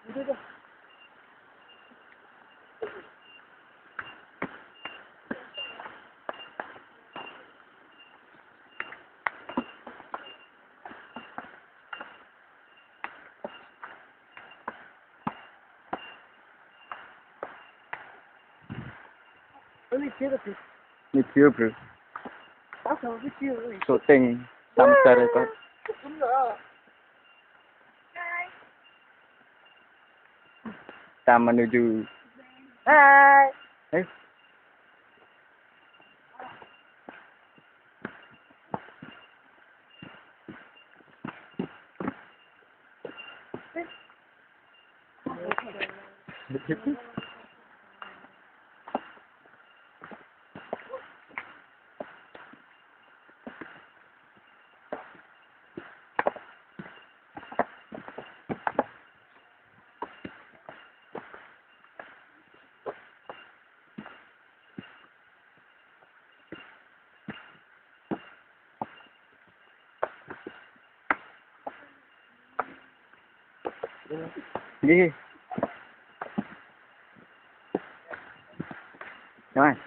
Itu tuh. Video bro, syuting Samstar Record. Kita menuju. Hai. Ini. Mas.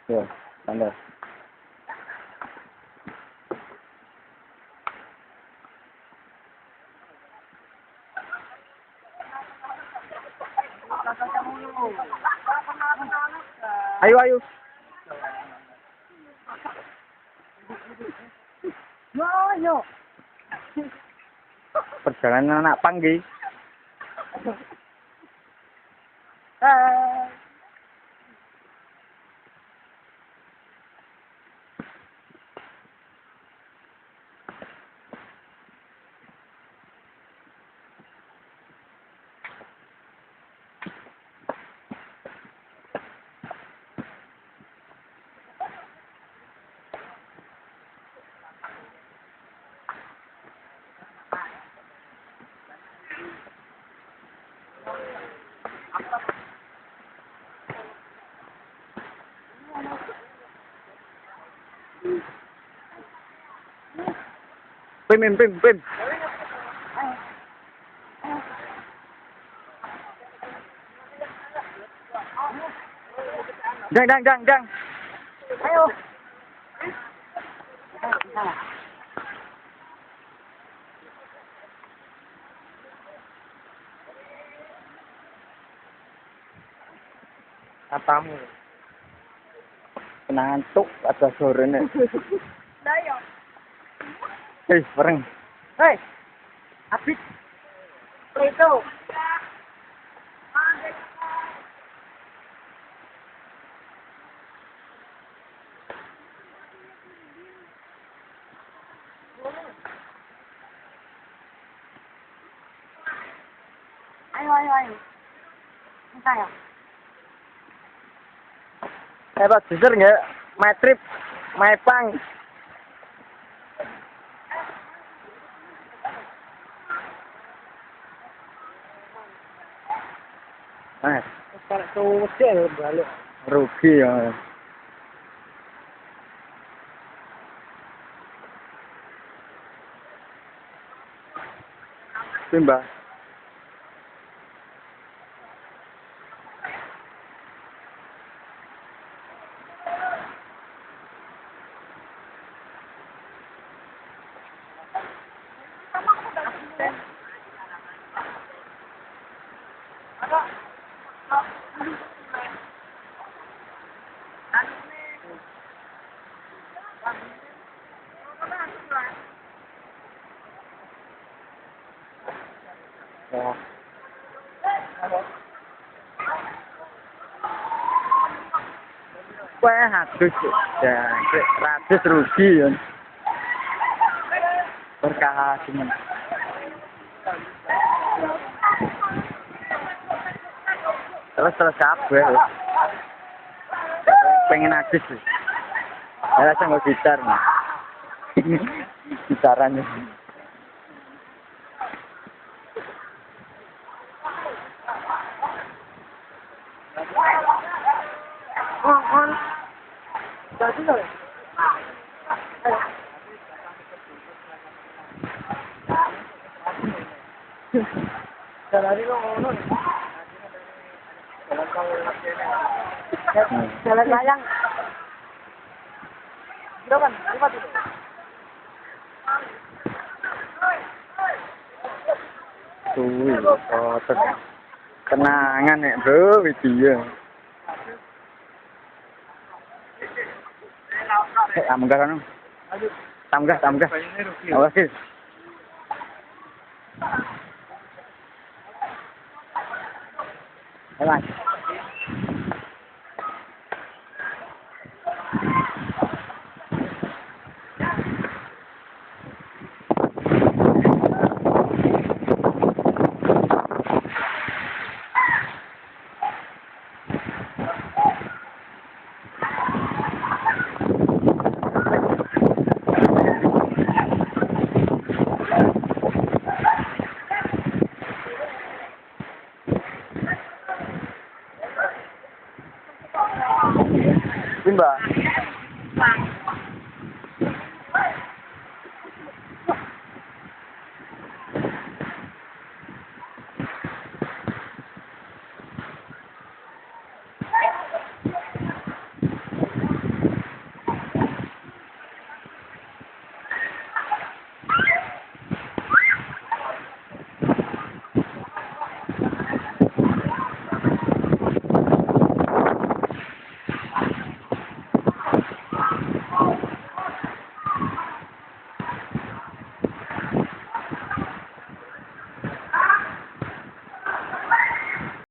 Ya, standar. Ayo, ayo. Ayo. Perjalanan anak panggi. Hai. Pim. Dang. Ayo. Katamu. Ngantuk atau sore nih. Ayo. Bareng. Hei. Abis. Itu. Ayo. Minta ya. Pak Jujur nggak? My trip, my pang. Kalau tuh sih balik. Rugi ya. Mbak. Oh. Wah, hadus ya, ratus rugi ya. Berkah cuman. Terus kabeh. Pengen hadus. Ya sang gitar. Gitarannya. Jadi loh. Jalan ini ngono. Jalan layang. Berapa? 5 dulu. Kenangan ya bro, video. Tamgah kan? Tamgah. Awas sih. Awas. Mbak.